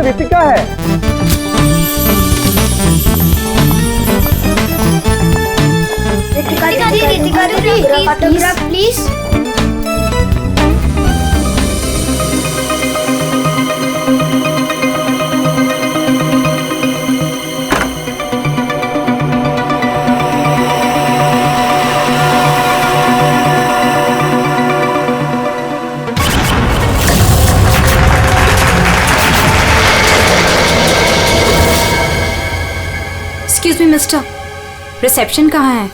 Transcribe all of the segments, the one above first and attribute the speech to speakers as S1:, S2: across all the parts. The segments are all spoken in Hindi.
S1: रितिका है।
S2: रितिका दी, autograph please.
S3: Excuse me mister, reception कहाँ है?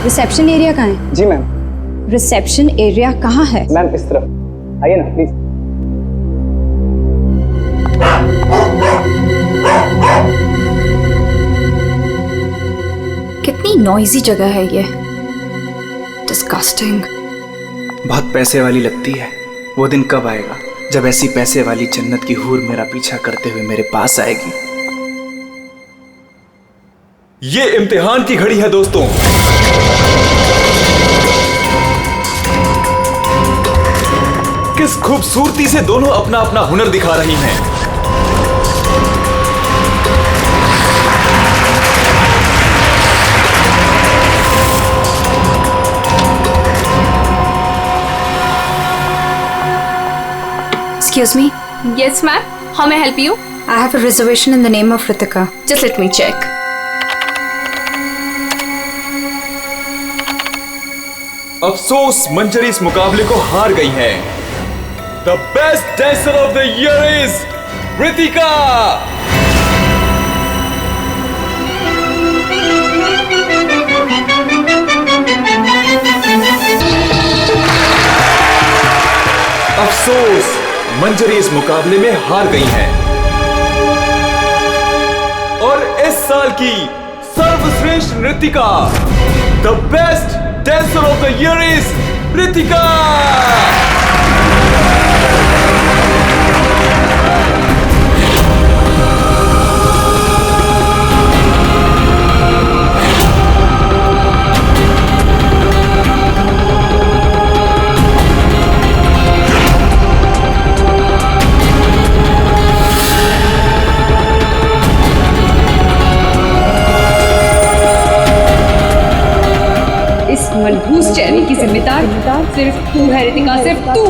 S3: रिसेप्शन एरिया कहाँ है?
S1: जी मैम।
S3: रिसेप्शन एरिया कहाँ है?
S1: मैम इस तरफ आइए ना प्लीज।
S3: कितनी नॉइजी जगह है ये, डिस्गस्टिंग।
S4: बहुत पैसे वाली लगती है। वो दिन कब आएगा जब ऐसी पैसे वाली जन्नत की हूर मेरा पीछा करते हुए मेरे पास आएगी।
S5: ये इम्तिहान की घड़ी है दोस्तों। किस खूबसूरती से दोनों अपना अपना हुनर दिखा रही हैं।
S3: Excuse me.
S6: Yes, ma'am. How may I help you?
S3: I have a reservation in the name of Ritika.
S6: Just let me check.
S5: अफसोस मंजरी इस मुकाबले को हार गई है। The best dancer of the year is Ritika. अफसोस मंजरी इस मुकाबले में हार गई हैं और इस साल की सर्वश्रेष्ठ नृत्यिका the best dancer of the year is Ritika.
S6: मनहूस चेहरे की जिम्मेदार सिर्फ तू है रितिका, सिर्फ तू।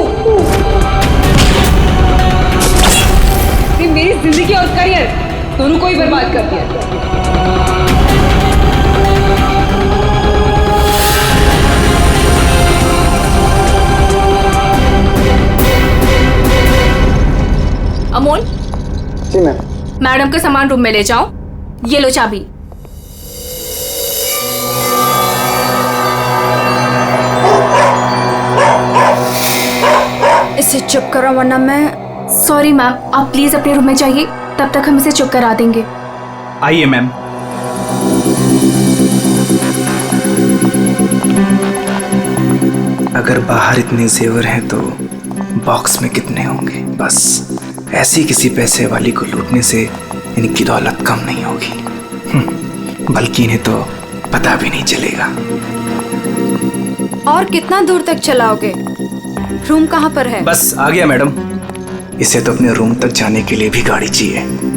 S6: मेरी जिंदगी और करियर दोनों को ही बर्बाद कर दिया। अमोल,
S1: जी मैम।
S6: मैडम का सामान रूम में ले जाओ। ये लो चाबी।
S3: इसे चुप करो वरना मैं।
S6: सॉरी मैम, आप प्लीज अपने रूम में जाइए, तब तक हम इसे चुप करा देंगे।
S4: आइए मैम। अगर बाहर इतने जेवर हैं तो बॉक्स में कितने होंगे। बस ऐसी किसी पैसे वाली को लूटने से इनकी दौलत कम नहीं होगी, बल्कि इन्हें तो पता भी नहीं चलेगा।
S3: और कितना दूर तक चलाओगे? रूम कहाँ पर है?
S4: बस आ गया मैडम। इसे तो अपने रूम तक जाने के लिए भी गाड़ी चाहिए।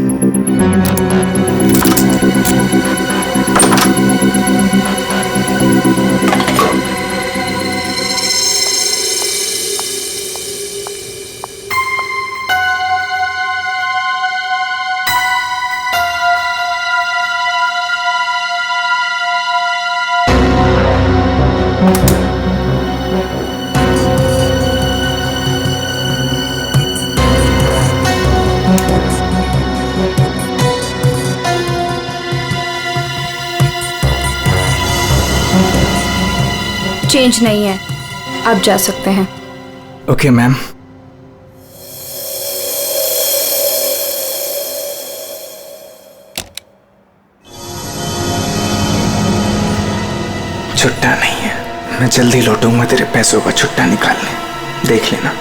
S3: चेंज नहीं है, आप जा सकते हैं।
S4: Okay ma'am. छुट्टा नहीं है, मैं जल्दी लौटूंगा तेरे पैसों का छुट्टा निकालने, देख लेना।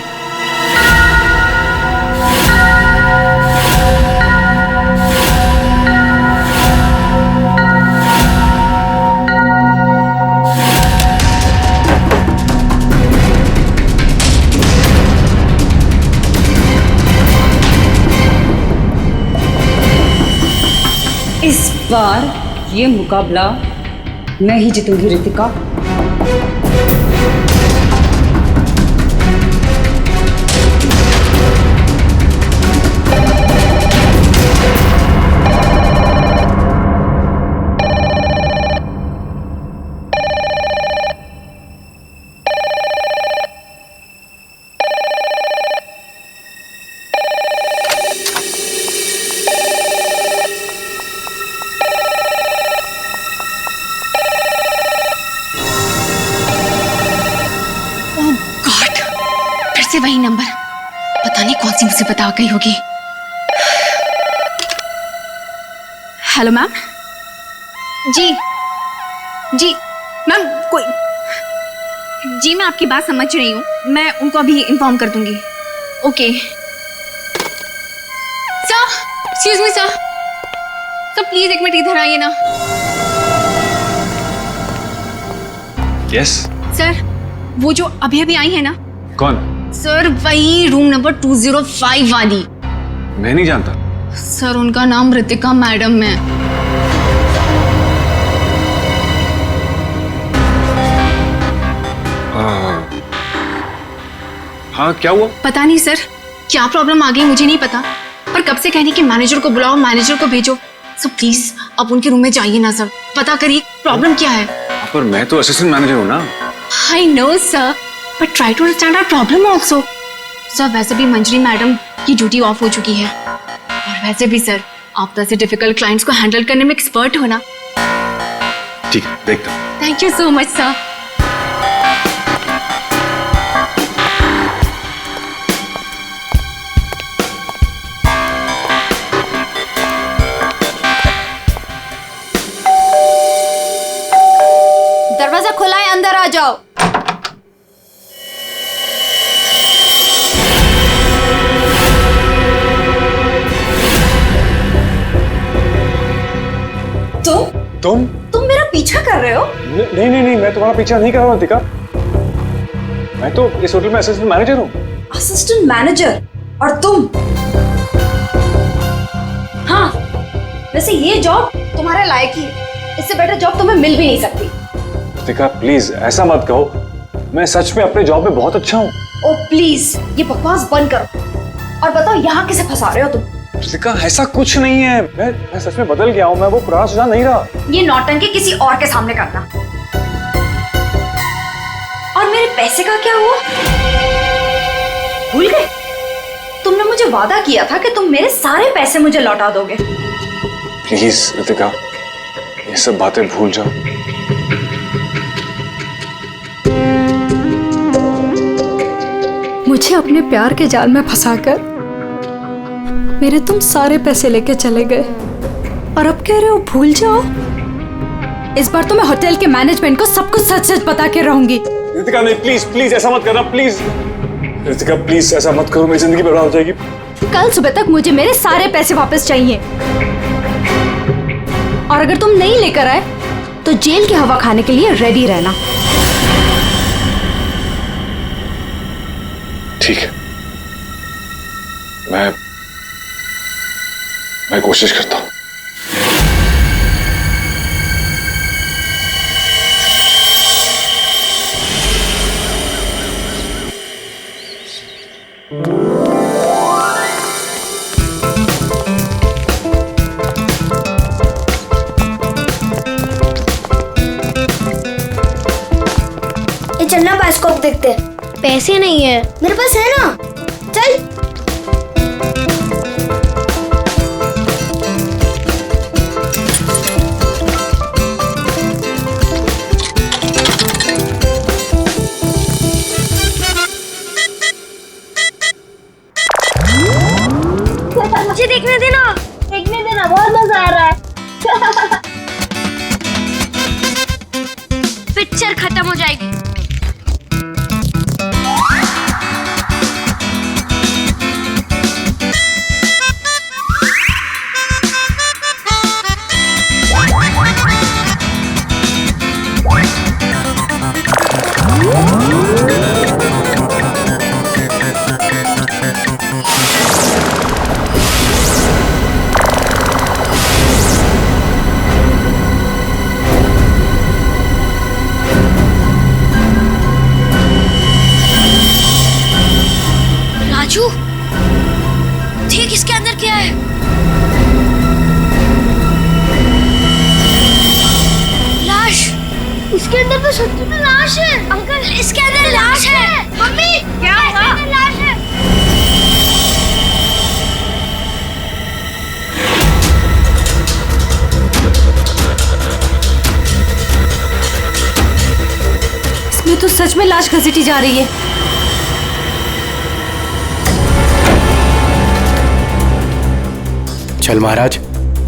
S7: बार ये मुकाबला मैं ही जीतूंगी रितिका।
S6: से वही नंबर, पता नहीं कौन सी मुसीबत आ गई होगी। Hello ma'am. जी जी मैम, कोई जी मैं आपकी बात समझ रही हूँ, मैं उनको अभी इन्फॉर्म कर दूंगी। Okay sir, excuse me sir, sir please एक मिनट इधर आइए ना।
S5: यस
S6: सर वो जो अभी अभी आई है ना।
S5: कौन?
S6: सर वही रूम नंबर 205 वाली।
S5: मैं नहीं जानता।
S6: सर उनका नाम रितिका मैडम है।
S5: हाँ क्या हुआ?
S6: पता नहीं सर, क्या प्रॉब्लम आ गई मुझे नहीं पता, पर कब से कहने कि मैनेजर को बुलाओ, मैनेजर को भेजो। सो प्लीज आप उनके रूम में जाइए ना सर, पता करिए प्रॉब्लम क्या है।
S5: पर मैं तो असिस्टेंट मैनेजर हूँ ना।
S6: I know sir, but try to understand our problem also. Sir वैसे भी मंजरी मैडम की ड्यूटी ऑफ हो चुकी है, और वैसे भी सर आप तो ऐसे डिफिकल्ट क्लाइंट्स को हैंडल करने में एक्सपर्ट हो ना।
S5: ठीक है देखता हूँ।
S6: Thank you so much sir.
S2: दरवाजा खुला है, अंदर आ जाओ।
S1: तुम
S2: मेरा पीछा कर रहे हो?
S1: नहीं नहीं नहीं, मैं तुम्हारा पीछा नहीं कर रहा हूँ रितिका। मैं तो इस होटल में असिस्टेंट मैनेजर हूँ।
S2: Assistant manager? और तुम? हाँ, वैसे ये जॉब तुम्हारे लायक ही है, इससे बेटर जॉब तुम्हें मिल भी नहीं सकती।
S1: रितिका प्लीज ऐसा मत कहो, मैं सच में अपने जॉब में बहुत अच्छा हूँ।
S2: ओ प्लीज ये बकवास बंद करो और बताओ यहाँ किसे फंसा रहे हो तुम?
S1: रितिका ऐसा कुछ नहीं है, मैं सच में बदल गया हूँ, मैं वो पुराना सुजान नहीं रहा।
S2: ये नौटंकी किसी और के सामने करना। और मेरे पैसे का क्या हुआ? भूल गए? तुमने मुझे वादा किया था कि तुम मेरे सारे पैसे मुझे लौटा दोगे।
S1: प्लीज रितिका ये सब बातें भूल जाओ।
S8: मुझे अपने प्यार के जाल में फंसाकर मेरे तुम सारे पैसे लेके चले गए, और अब कह रहे हो भूल जाओ। इस बार तो मैं होटल के मैनेजमेंट को सब कुछ सच सच बता के रहूंगी।
S1: रितिका नहीं, प्लीज प्लीज ऐसा मत करना, प्लीज रितिका प्लीज ऐसा मत करो, मेरी जिंदगी बर्बाद हो जाएगी।
S8: कल सुबह तक मुझे मेरे सारे पैसे वापस चाहिए, और अगर तुम नहीं लेकर आए तो जेल की हवा खाने के लिए रेडी रहना।
S1: ठीक है, मैं कोशिश करता हूँ।
S2: ये चलना बायोस्कोप देखते। पैसे नहीं है मेरे पास, है ना? चल। मुझे देखने देना, बहुत मजा आ रहा है। पिक्चर खत्म हो जाएगी। राजू, देख इसके अंदर क्या है। लाश। इसके अंदर तो सच्ची में लाश है। अंकल, इसके अंदर लाश है। मम्मी, क्या हुआ? इसके अंदर लाश है।
S8: इसमें तो सच में लाश घसीटी जा रही है।
S9: चल महाराज,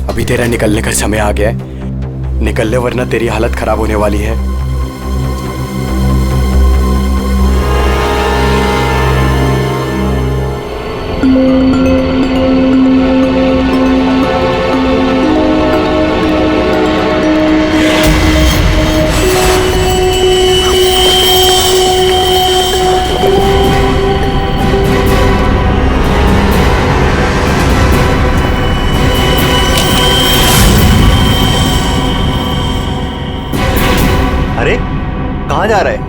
S9: अभी तेरा निकलने का समय आ गया है। निकल ले वरना तेरी हालत खराब होने वाली है।
S5: अरे कहाँ जा रहा है?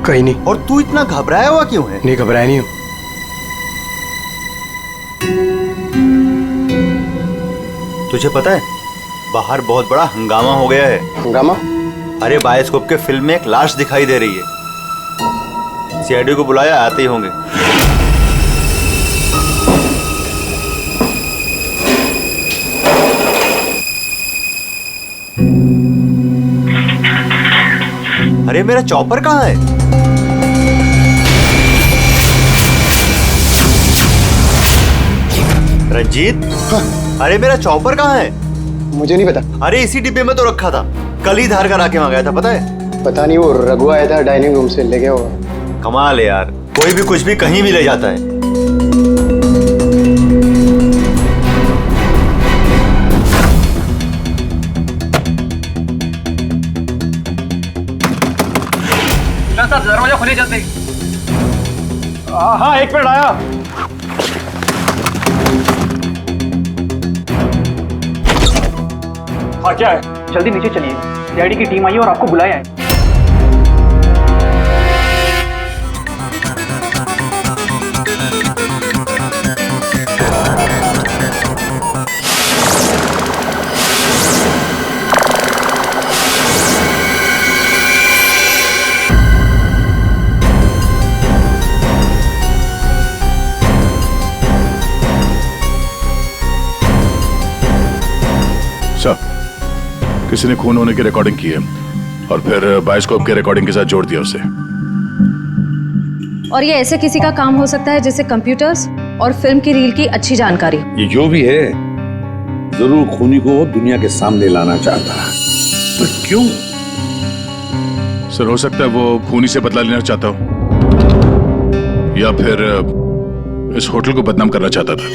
S9: कहीं नहीं।
S5: और तू इतना घबराया हुआ क्यों है?
S9: नहीं, घबराया नहीं हूँ।
S5: तुझे पता है बाहर बहुत बड़ा हंगामा हो गया है।
S9: हंगामा?
S5: अरे बायोस्कोप के फिल्म में एक लाश दिखाई दे रही है। सीआईडी को बुलाया, आते ही होंगे। अरे मेरा चॉपर कहाँ है? रंजीत, अरे मेरा चॉपर कहाँ है?
S9: मुझे नहीं पता।
S5: अरे इसी डिब्बे में तो रखा था, कल ही धार करा के मंगाया था, पता है?
S9: पता नहीं, वो रघु आया था डाइनिंग रूम से, ले गया होगा।
S5: कमाल है यार, कोई भी कुछ भी कहीं भी ले जाता है।
S1: दरवाजा खोलिए जल्दी। हाँ, एक मिनट आया। हाँ, क्या है?
S10: जल्दी नीचे चलिए, सीआईडी की टीम आई है और आपको बुलाया है।
S11: किसी ने खून होने की रिकॉर्डिंग की है और फिर बायोस्कोप के रिकॉर्डिंग के साथ जोड़ दिया उसे।
S7: और ये ऐसे किसी का काम हो सकता है जिसे कंप्यूटर्स और फिल्म की रील की अच्छी जानकारी।
S12: ये जो भी है जरूर खूनी को दुनिया के सामने लाना चाहता है, पर क्यों?
S11: सर, हो सकता है वो खूनी से बदला लेना चाहता हो या फिर इस होटल को बदनाम करना चाहता था।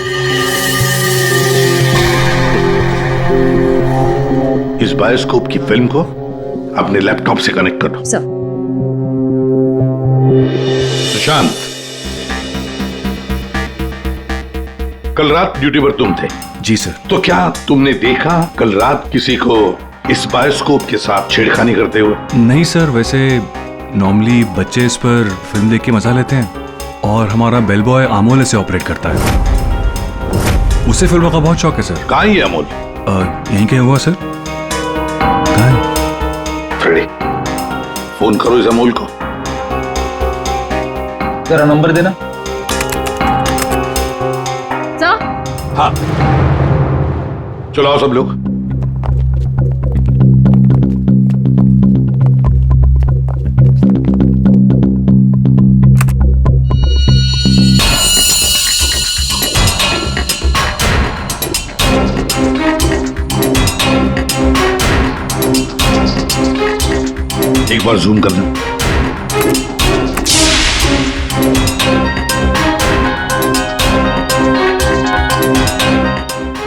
S12: इस बायोस्कोप की फिल्म को अपने लैपटॉप से कनेक्ट करो।
S7: सर।
S12: सुशांत, कल रात ड्यूटी पर तुम थे?
S11: जी सर।
S12: तो क्या तुमने देखा कल रात किसी को इस बायोस्कोप के साथ छेड़खानी करते हुए?
S13: नहीं सर, वैसे नॉर्मली बच्चे इस पर फिल्म देख के मजा लेते हैं और हमारा बेल बॉय अमोल इसे ऑपरेट करता है। उसे फिल्मों का बहुत शौक है सर।
S12: कहाँ है अमोल?
S13: यहीं कहीं हुआ सर।
S12: फ्रेडी, फोन करो इस अमोल को।
S10: जरा नंबर देना।
S7: सर।
S12: हाँ, चलो आओ सब लोग। एक बार जूम कर लें।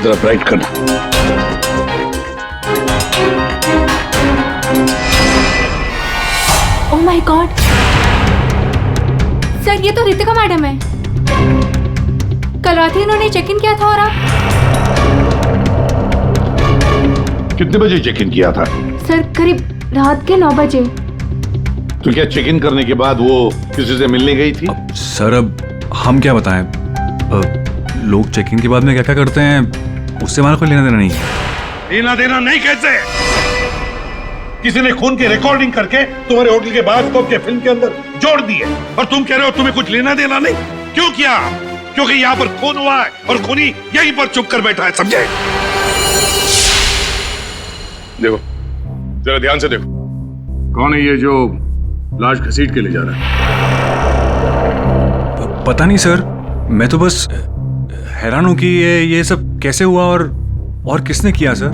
S12: जरा ब्राइट करना।
S8: ओह माय गॉड, सर ये तो रितिका मैडम है। कल रात ही इन्होंने चेक इन किया था। और आप?
S12: कितने बजे चेक इन किया था?
S8: सर करीब रात के 9 बजे।
S12: तो क्या चेक इन करने के बाद वो किसी से मिलने गई थी?
S13: सर अब हम क्या बताएं, लोग चेकिंग के बाद में क्या क्या करते हैं उससे हमारा कोई लेना देना नहीं है।
S12: लेना देना नहीं कैसे? किसी ने खून की रिकॉर्डिंग करके तुम्हारे होटल के बायोस्कोप के फिल्म के अंदर जोड़ दिए और तुम कह रहे हो तुम्हें कुछ लेना देना नहीं? क्यों किया? क्योंकि यहाँ पर खून हुआ है और खूनी यहीं पर चुप कर बैठा है, समझे?
S11: देखो, जरा ध्यान से देखो, कौन है ये जो लाश घसीट के ले जा रहा है?
S13: पता नहीं सर, मैं तो बस हैरान हूं कि ये सब कैसे हुआ और किसने किया सर।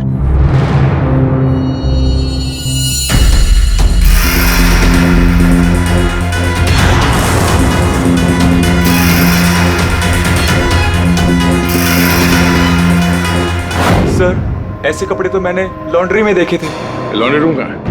S5: सर, ऐसे कपड़े तो मैंने लॉन्ड्री में देखे थे।
S11: लॉन्ड्री रूम कहाँ है?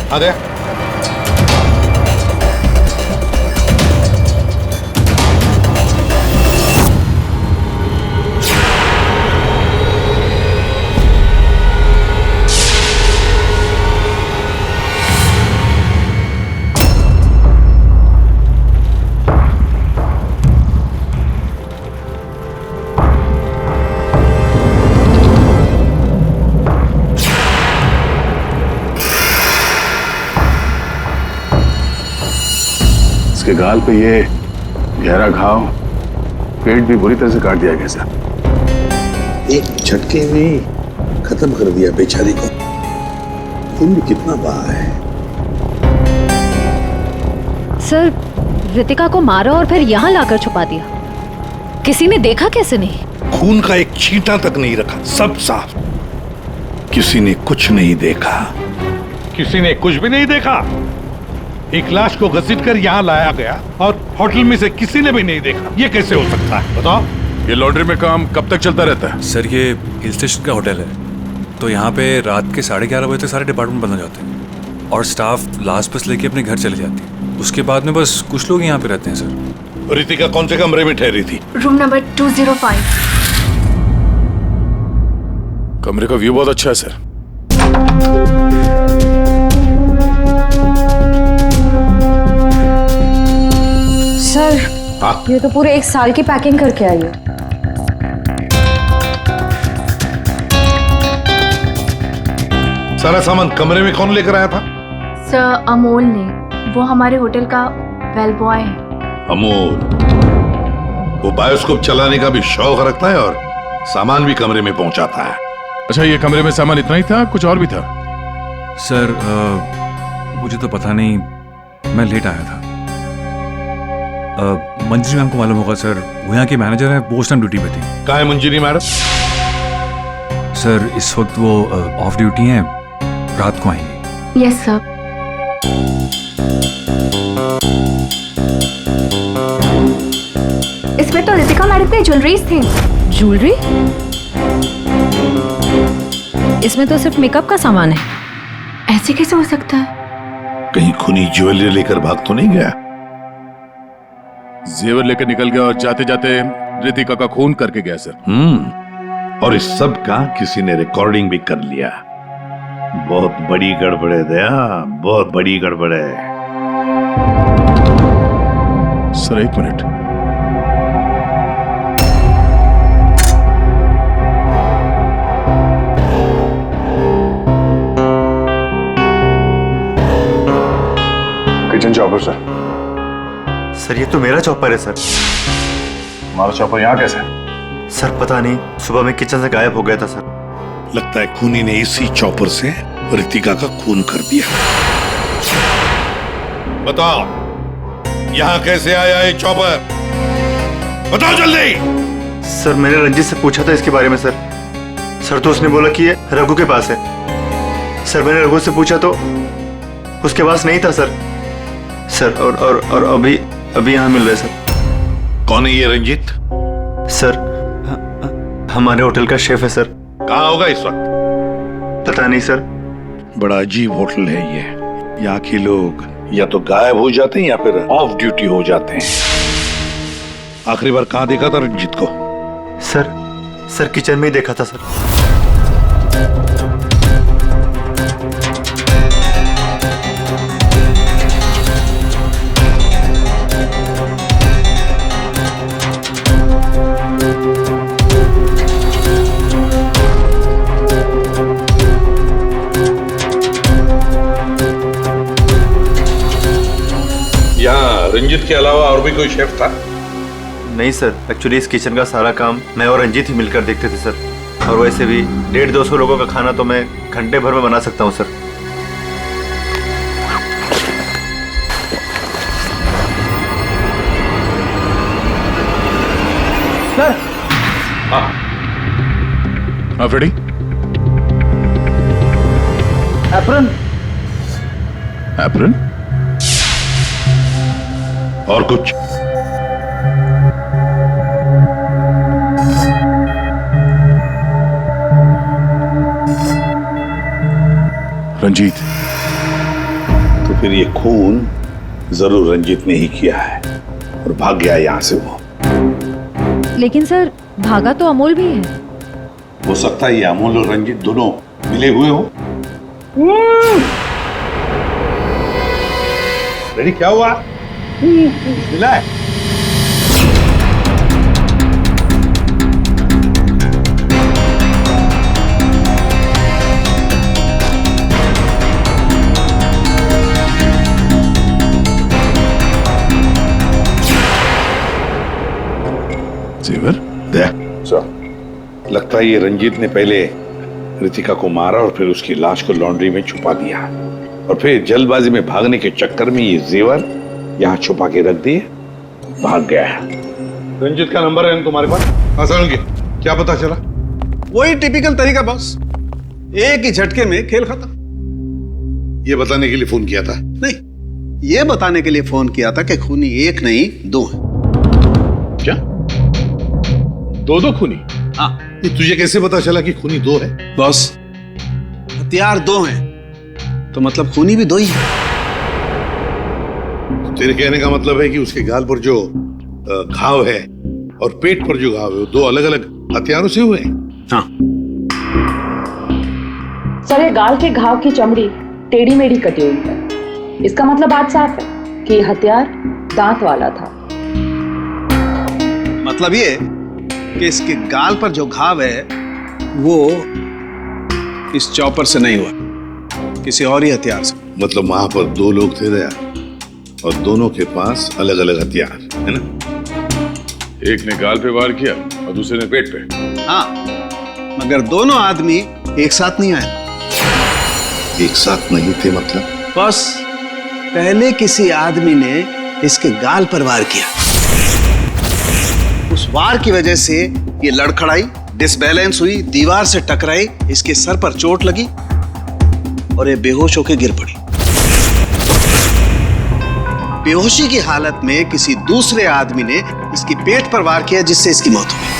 S12: आ गया।
S11: इसके गाल पे ये गहरा घाव, पेट भी बुरी तरह से काट दिया गया सर।
S12: एक झटके में खत्म कर दिया बेचारी को। खून भी कितना बहा है।
S7: सर, रितिका को मारा और फिर यहाँ लाकर छुपा दिया। किसी ने देखा कैसे नहीं?
S12: खून का एक छींटा तक नहीं रखा, सब साफ। किसी ने कुछ नहीं देखा। किसी ने कुछ भी नहीं देखा। एक लाश को घसीटकर यहाँ लाया गया और होटल में से किसी ने भी नहीं देखा। ये कैसे हो सकता है बताओ?
S11: ये लॉन्ड्री में काम कब तक चलता रहता है?
S13: सर, ये हिल स्टेशन का होटल है, तो यहाँ पे रात के 11:30 बजे तक सारे डिपार्टमेंट बंद हो जाते हैं और स्टाफ लास्ट बस लेके अपने घर चले जाती है। उसके बाद में बस कुछ लोग यहाँ पे रहते हैं सर।
S12: रितिका कौन से कमरे में ठहरी थी?
S6: Room number 205।
S11: कमरे का व्यू बहुत अच्छा है सर।
S7: सर, ये तो पूरे 1 साल की पैकिंग करके आई है।
S12: सारा सामान कमरे में कौन लेकर आया था?
S6: सर, अमोल ने। वो हमारे होटल का बेल बॉय है।
S12: अमोल, वो बायोस्कोप चलाने का भी शौक रखता है और सामान भी कमरे में पहुंचाता है।
S11: अच्छा, ये कमरे में सामान इतना ही था, कुछ और भी था?
S13: सर, मुझे तो पता नहीं, मैं लेट आया था। मंजरी मैम को मालूम होगा सर, वो यहाँ की मैनेजर है, वो उस टाइम ड्यूटी पे थी।
S12: कहाँ है मंजरी मैडम?
S13: सर, इस वक्त वो ऑफ ड्यूटी हैं, रात को आएंगी।
S6: Yes sir. इसमें तो रितिका मैडम के ज्वेलरीज थे।
S7: ज्वेलरी? इसमें तो सिर्फ मेकअप का सामान है।
S6: ऐसे कैसे हो सकता है?
S12: कहीं खूनी ज्वेलरी लेकर भाग तो नहीं गया?
S11: जेवर लेकर निकल गया और जाते जाते रितिका का खून करके गया सर।
S12: और इस सब का किसी ने रिकॉर्डिंग भी कर लिया। बहुत बड़ी गड़बड़ है दया, बहुत बड़ी गड़बड़ है।
S11: Sir, 1 minute. Kitchen chopper sir.
S14: Sir, ये तो मेरा चॉपर है सर।
S11: हमारा चॉपर यहाँ कैसे?
S14: सर, पता नहीं, सुबह में किचन से गायब हो गया था सर।
S12: लगता है खूनी ने इसी चॉपर से रितिका का खून कर दिया। बताओ, यहाँ कैसे आया ये चॉपर? बताओ जल्दी।
S14: सर मैंने रंजीत से पूछा था इसके बारे में सर। सर तो उसने बोला कि ये रघु के पास है। सर मैंने रघु से पूछा तो उसके पास नहीं था सर। सर और अभी यहाँ मिल रहे सर।
S12: कौन है ये रंजीत?
S14: सर हमारे होटल का शेफ है सर।
S12: कहाँ होगा इस वक्त?
S14: पता नहीं सर।
S12: बड़ा अजीब होटल है ये। यहाँ के लोग या तो गायब हो जाते हैं या फिर ऑफ ड्यूटी हो जाते हैं। आखिरी बार कहाँ देखा था रंजीत को?
S14: सर किचन में ही देखा था सर।
S12: यहाँ रंजीत के अलावा और भी कोई शेफ था?
S14: नहीं सर, एक्चुअली इस किचन का सारा काम मैं और रंजीत ही मिलकर देखते थे सर। और वैसे भी 150-200 लोगों का खाना तो मैं घंटे भर में बना सकता हूँ सर।
S11: सर। हाँ फ्रेडी।
S10: एप्रन।
S11: एप्रन?
S12: और कुछ?
S11: रंजीत।
S12: तो फिर ये खून जरूर रंजीत ने ही किया है और भाग गया यहां से वो।
S7: लेकिन सर भागा तो अमोल भी है।
S12: हो सकता है ये अमोल और रंजीत दोनों मिले हुए हो। रेडी क्या हुआ? मिला है?
S11: जेवर?
S12: लगता है ये रंजीत ने पहले रितिका को मारा और फिर उसकी लाश को लॉन्ड्री में छुपा दिया और फिर जल्दबाजी में भागने के चक्कर में ये जेवर यहाँ छुपा के रख दिए, भाग गया है।
S15: रंजीत का नंबर है तुम्हारे पास?
S12: हाँ सर, क्या पता चला?
S15: वही टिपिकल तरीका बॉस, एक ही झटके में खेल खत्म।
S12: ये बताने के लिए फोन किया था?
S15: नहीं, ये बताने के लिए फोन किया था कि खूनी एक नहीं दो है।
S12: क्या? दो खूनी?
S15: हाँ।
S12: ये तुझे कैसे पता चला कि खूनी दो है?
S15: बॉस हथियार दो हैं तो मतलब खूनी भी दो ही है।
S12: तेरे कहने का मतलब है कि उसके गाल पर जो घाव है और पेट पर जो घाव है वो दो अलग अलग हथियारों से हुए हैं?
S15: हाँ।
S16: सर ये गाल के घाव की चमड़ी टेढ़ी मेढ़ी कटी हुई है। इसका मतलब बात साफ है कि हथियार दांत वाला था।
S15: मतलब ये कि इसके गाल पर जो घाव है वो इस चॉपर से नहीं हुआ, किसी और ही हथियार से।
S12: मतलब वहां पर दो लोग थे दया और दोनों के पास अलग अलग हथियार है ना?
S11: एक ने गाल पे वार किया और दूसरे ने पेट पे।
S15: हाँ, मगर दोनों आदमी एक साथ नहीं आए।
S12: एक साथ नहीं थे मतलब?
S15: बस पहले किसी आदमी ने इसके गाल पर वार किया, उस वार की वजह से ये लड़खड़ाई, डिसबैलेंस हुई, दीवार से टकराई, इसके सर पर चोट लगी और ये बेहोश होकर गिर पड़ी। बेहोशी की हालत में किसी दूसरे आदमी ने इसकी पेट पर वार किया जिससे इसकी मौत हो गई।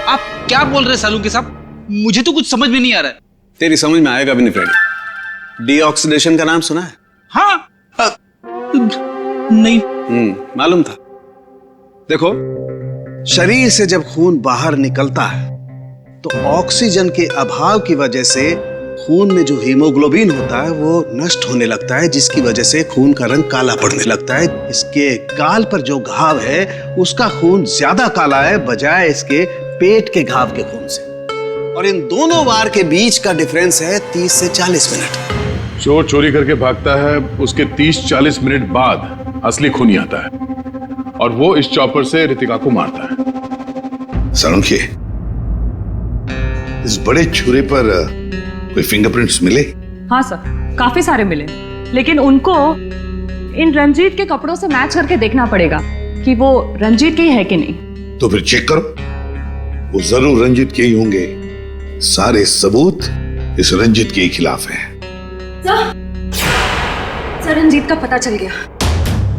S10: आप क्या बोल रहे सालूके साहब? मुझे तो कुछ समझ में नहीं आ रहा है।
S15: तेरी समझ में आएगा भी नहीं फ्रेडी। डीऑक्सीडेशन का नाम सुना है?
S10: हाँ। नहीं।
S15: मालूम था। देखो, शरीर से जब खून बाहर निकलता है तो ऑक्सीजन के अभाव की वजह से खून में जो हीमोग्लोबिन होता है वो नष्ट होने लगता है, जिसकी वजह से खून का रंग काला पड़ने लगता है। इसके गाल पर जो घाव है उसका खून ज्यादा काला है बजाय इसके पेट के घाव के खून से। और इन दोनों वार के बीच का डिफरेंस है 30 से 40 मिनट।
S11: चोर चोरी करके भागता है, उसके 30-40 मिनट बाद असली खूनी आता है और वो इस चॉपर से रितिका को मारता है।
S12: सालुंके, इस बड़े छुरे पर कोई फिंगरप्रिंट्स मिले?
S17: हाँ सर, काफी सारे मिले, लेकिन उनको इन रंजीत के कपड़ों से मैच करके देखना पड़ेगा
S16: कि वो रंजीत के है कि नहीं।
S12: तो फिर चेक करो, वो जरूर रंजीत के ही होंगे। सारे सबूत इस रंजीत के ही खिलाफ हैं।
S8: सर रंजीत का पता चल गया।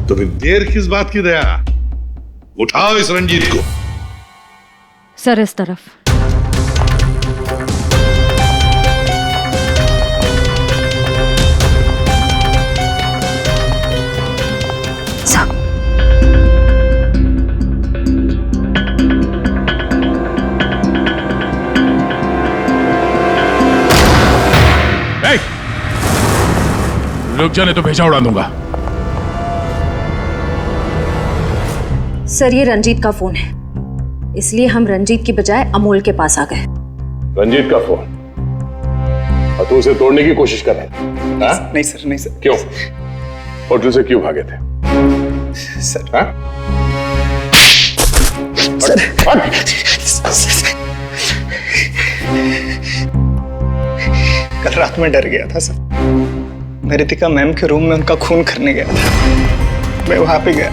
S12: तो फिर देर किस बात की दया, उठाओ इस रंजीत को।
S7: सर इस तरफ।
S11: रुक जाने तो भेजा उड़ा दूंगा।
S3: सर ये रंजीत का फोन है, इसलिए हम रंजीत की बजाय अमोल के पास आ गए।
S11: रंजीत का फोन? और तू उसे तोड़ने की कोशिश कर रहा है?
S4: नहीं सर, नहीं सर।
S11: क्यों? होटल से क्यों भागे थे?
S4: सर
S11: हाँ?
S4: कल रात में डर गया था सर। मैं रितिका मैम के रूम में उनका खून करने गया था। मैं वहां पे गया,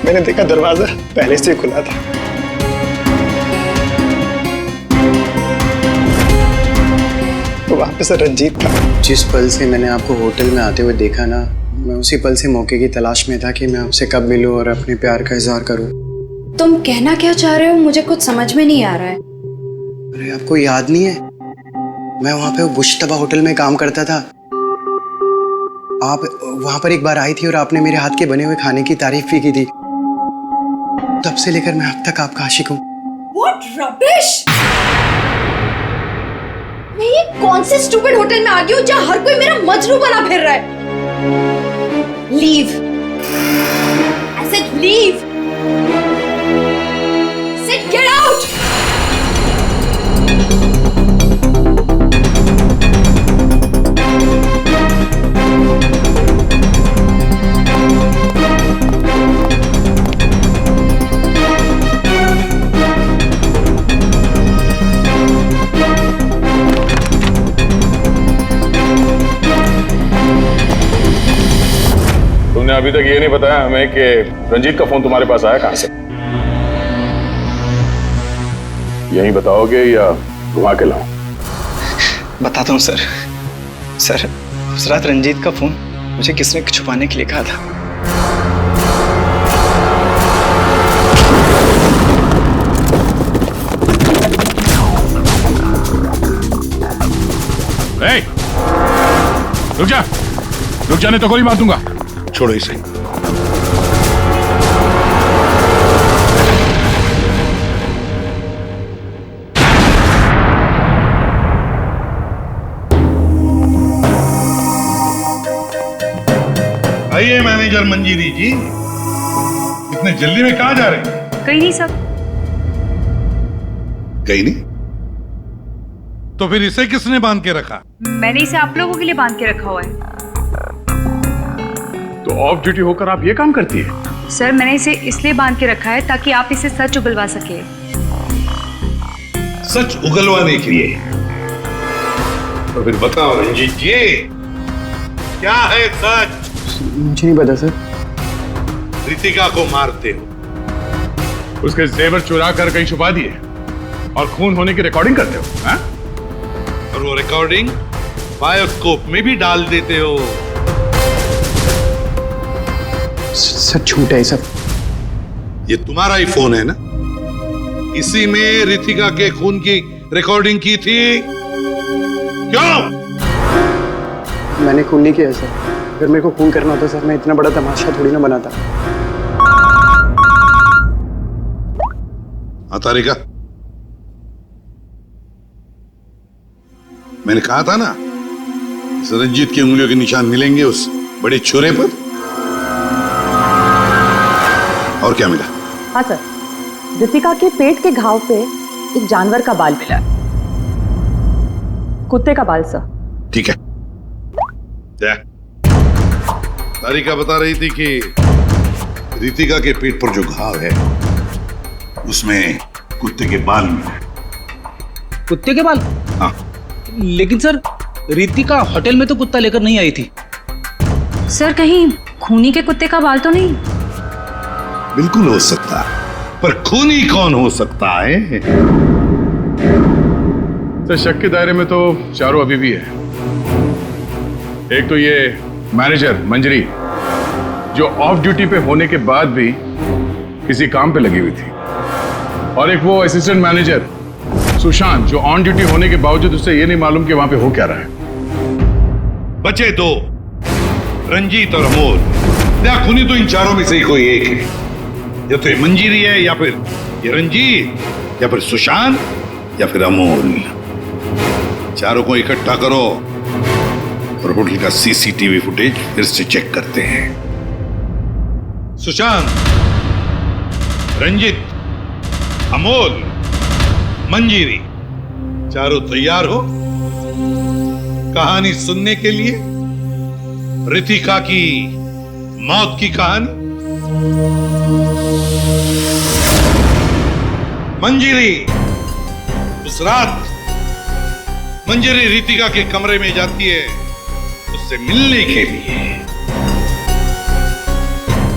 S4: मैंने देखा दरवाजा पहले से खुला था। तो वहां पे सर रंजीत था।
S17: जिस पल से मैंने आपको होटल में आते हुए देखा ना, मैं उसी पल से मौके की तलाश में था कि मैं आपसे कब मिलूं और अपने प्यार का इजहार करूं।
S3: तुम कहना क्या चाह रहे हो, मुझे कुछ समझ में नहीं आ रहा है।
S17: अरे आपको याद नहीं है, मैं वहां पे वो बुश्तबा होटल में काम करता था। आप वहां पर एक बार आई थी और आपने मेरे हाथ के बने हुए खाने की तारीफ भी की थी। तब से लेकर मैं अब तक आपका आशिक हूँ।
S2: What rubbish! मैं ये कौन से स्टूपिड होटल में आ गई हूँ जहाँ हर कोई मेरा मजनू बना फिर रहा है? Leave! I said leave! Said get out!
S11: तुमने अभी तक ये नहीं बताया हमें कि रंजीत का फोन तुम्हारे पास आया कहां से? यहीं बताओगे या घुमा के लाऊं?
S4: बताता हूँ सर। सर उस रात रंजीत का फोन मुझे किसने छुपाने के लिए कहा था।
S11: रुक जा, रुक जाने तो गोली मार दूंगा।
S12: छोड़ो इसे। आइए मैनेजर मंजीरी जी, इतने जल्दी में कहां जा रहे हैं?
S6: कहीं नहीं सर।
S12: कहीं नहीं? तो फिर इसे किसने बांध के रखा?
S6: मैंने इसे आप लोगों के लिए बांध के रखा हुआ है।
S11: तो ऑफ ड्यूटी होकर आप ये काम करती है?
S6: सर मैंने इसे इसलिए बांध के रखा है ताकि आप इसे सच उगलवा सके।
S12: सच उगलवाने के लिए? तो फिर बताओ रंजीत जी, क्या है सच?
S17: मुझे नहीं पता सर।
S12: रितिका को मारते हो,
S11: उसके जेवर चुरा कर कहीं छुपा दिए और खून होने की रिकॉर्डिंग करते हो, हाँ?
S12: और वो रिकॉर्डिंग बायोस्कोप में भी डाल देते हो।
S17: सच झूठ है सब।
S12: ये तुम्हारा ही फोन है ना? इसी में रितिका के खून की रिकॉर्डिंग की थी। क्यों?
S17: मैंने खून नहीं किया सर। अगर मेरे को खून करना होता सर, मैं इतना बड़ा तमाशा थोड़ी ना बनाता।
S12: हाँ तारिका, मैंने कहा था ना, इस रंजीत की उंगलियों के निशान मिलेंगे उस बड़े छुरे पर। और क्या मिला?
S16: हाँ सर, रितिका के पेट के घाव पे एक जानवर का बाल मिला। कुत्ते का बाल सर।
S12: ठीक है। तारिका बता रही थी कि रितिका के पेट पर जो घाव है उसमें कुत्ते के बाल मिले।
S10: कुत्ते के बाल?
S12: हाँ।
S10: लेकिन सर रितिका होटल में तो कुत्ता लेकर नहीं आई थी।
S6: सर कहीं खूनी के कुत्ते का बाल तो नहीं?
S12: बिल्कुल हो सकता है, पर खूनी कौन हो सकता है?
S11: तो शक के दायरे में तो चारों अभी भी है। एक तो ये मैनेजर मंजरी, जो ऑफ ड्यूटी पे होने के बाद भी किसी काम पे लगी हुई थी, और एक वो असिस्टेंट मैनेजर सुशांत, जो ऑन ड्यूटी होने के बावजूद उसे ये नहीं मालूम कि वहां पे हो क्या रहा है।
S12: बचे दो, रंजीत और अमोल। या खूनी तो इन चारों में से ही कोई एक है। या तो ये मंजीरी है, या फिर ये रंजीत, या फिर सुशांत, या फिर अमोल। चारों को इकट्ठा करो और होटल का सीसीटीवी फुटेज फिर से चेक करते हैं। सुशांत, रंजीत, अमोल, मंजीरी, चारों तैयार हो कहानी सुनने के लिए? रितिका की मौत की कहानी। मंजीरी, उस रात मंजीरी रितिका के कमरे में जाती है उससे मिलने के लिए।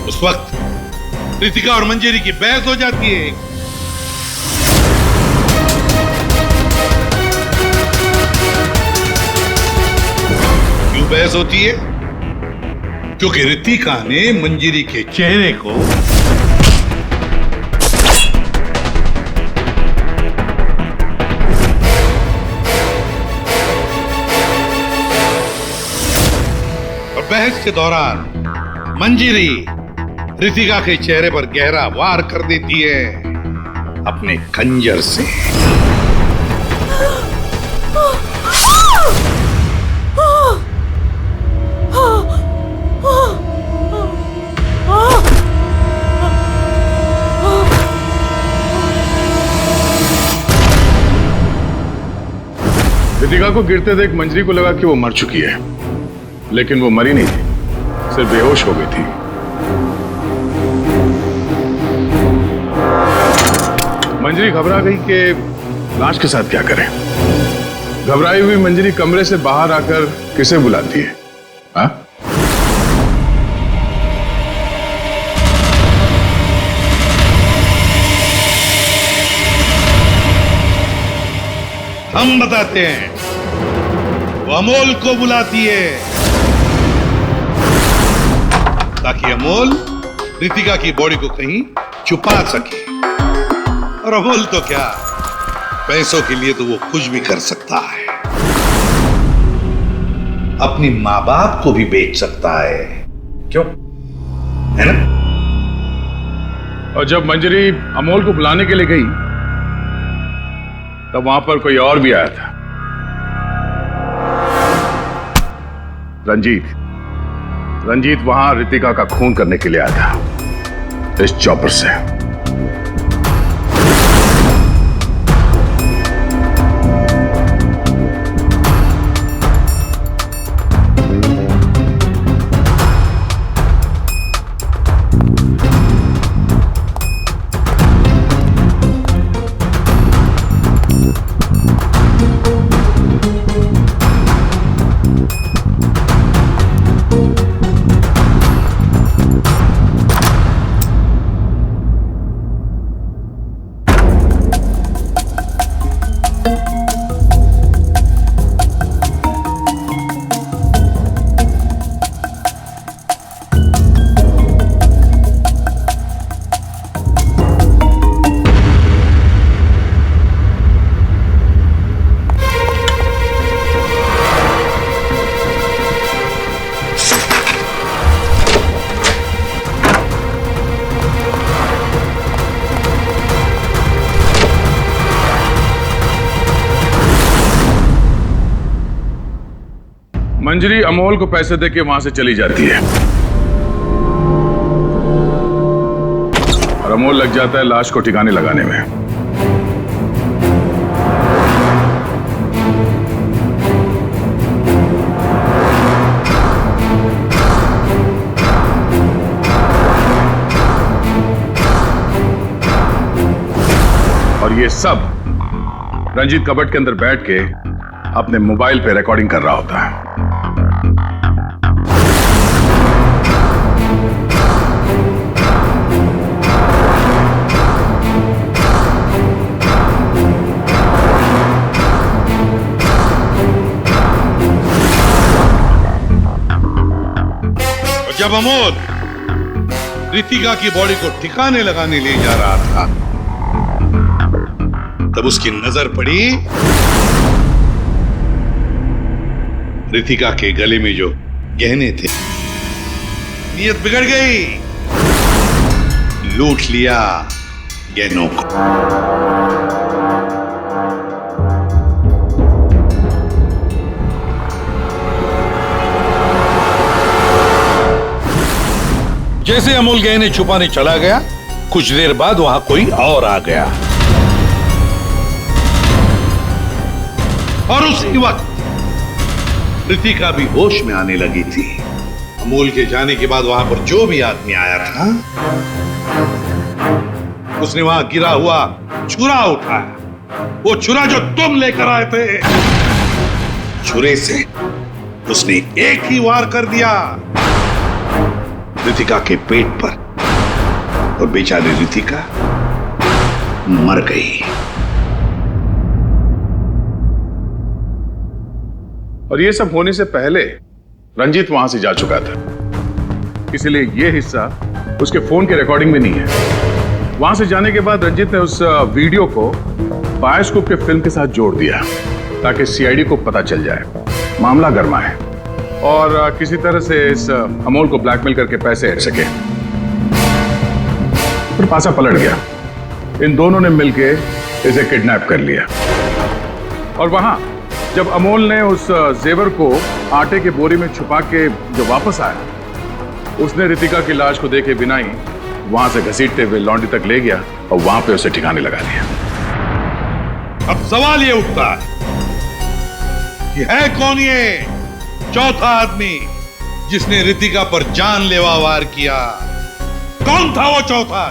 S12: उस वक्त रितिका और मंजीरी की बहस हो जाती है। क्यों बहस होती है? क्योंकि रितिका ने मंजीरी के चेहरे को और बहस के दौरान मंजीरी रितिका के चेहरे पर गहरा वार कर देती है अपने खंजर से।
S11: रितिका को गिरते देख मंजरी को लगा कि वो मर चुकी है, लेकिन वो मरी नहीं थी, सिर्फ बेहोश हो गई थी। मंजरी घबरा गई कि लाश के साथ क्या करें। घबराई हुई मंजरी कमरे से बाहर आकर किसे बुलाती है? हाँ?
S12: हम बताते हैं। वो अमोल को बुलाती है ताकि अमोल रितिका की बॉडी को कहीं छुपा सके। और अमोल तो क्या, पैसों के लिए तो वो कुछ भी कर सकता है। अपनी माँ बाप को भी बेच सकता है, क्यों? है ना?
S11: और जब मंजरी अमोल को बुलाने के लिए गई तब वहां पर कोई और भी आया था। रंजीत वहां रितिका का खून करने के लिए आया था, इस चॉपर से। मंजरी अमोल को पैसे देके वहां से चली जाती है और अमोल लग जाता है लाश को ठिकाने लगाने में। और ये सब रंजीत कबट के अंदर बैठ के अपने मोबाइल पे रिकॉर्डिंग कर रहा होता है।
S12: जब अमोल रितिका की बॉडी को ठिकाने लगाने ले जा रहा था, तब उसकी नजर पड़ी रितिका के गले में जो गहने थे। नीयत बिगड़ गई, लूट लिया गहनों को। जैसे अमोल गहने छुपाने चला गया, कुछ देर बाद वहां कोई और आ गया और उसी वक्त रितिका भी होश में आने लगी थी। अमोल के जाने के बाद वहां पर जो भी आदमी आया था, उसने वहां गिरा हुआ छुरा उठाया। वो छुरा जो तुम लेकर आए थे, छुरे से उसने एक ही वार कर दिया रितिका के पेट पर, और बेचारी रितिका मर गई।
S11: और ये सब होने से पहले रंजीत वहां से जा चुका था, इसलिए ये हिस्सा उसके फोन के रिकॉर्डिंग में नहीं है। वहां से जाने के बाद रंजीत ने उस वीडियो को बायोस्कोप के फिल्म के साथ जोड़ दिया ताकि सीआईडी को पता चल जाए, मामला गर्मा है और किसी तरह से इस अमोल को ब्लैकमेल करके पैसे हट सके। फिर पासा पलट गया, इन दोनों ने मिलकर इसे किडनैप कर लिया। और वहां जब अमोल ने उस जेवर को आटे के बोरी में छुपा के जो वापस आया, उसने रितिका की लाश को देखे बिना ही वहां से घसीटते हुए लॉन्ड्री तक ले गया और वहां पे उसे ठिकाने लगा दिया।
S12: अब सवाल ये उठता है कि है कौन ये चौथा आदमी जिसने रितिका पर जानलेवा वार किया? कौन था वो चौथा?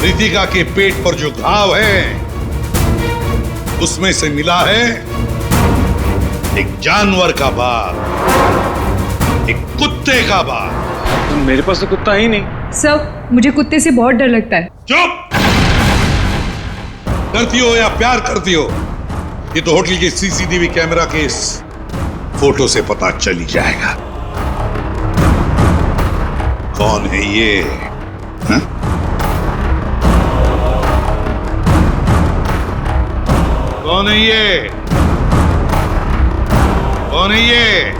S12: रितिका के पेट पर जो घाव है, उसमें से मिला है एक जानवर का बाल, एक कुत्ते का बाल।
S1: मेरे पास तो कुत्ता ही नहीं।
S8: सर, मुझे कुत्ते से बहुत डर लगता है।
S12: चुप! डरती हो या प्यार करती हो, ये तो होटल के सीसीटीवी कैमरा के इस फोटो से पता चल ही जाएगा कौन है ये। हा? कौन है ये? कौन है ये?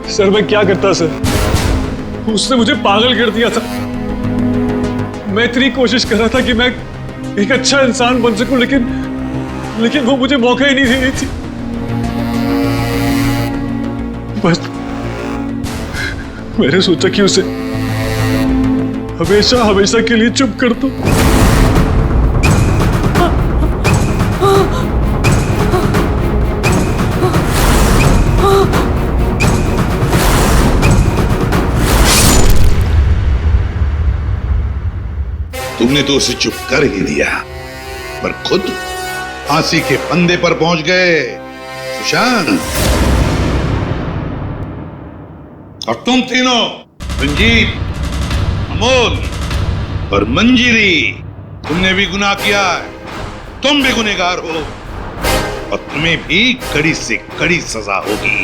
S1: सर मैं क्या करता सर? उसने मुझे पागल कर दिया था। मैं इतनी कोशिश कर रहा था कि मैं एक अच्छा इंसान बन सकूं, लेकिन वो मुझे मौका ही नहीं दे रही थी। बस मैंने सोचा कि उसे हमेशा हमेशा के लिए चुप कर दो।
S12: तुमने तो उसे चुप कर ही दिया, पर खुद फांसी के फंदे पर पहुंच गए सुशांत। और तुम तीनों, रंजीत, अमोल और मंजिरी, तुमने भी गुनाह किया है। तुम भी गुनहगार हो और तुम्हें भी कड़ी से कड़ी सजा होगी।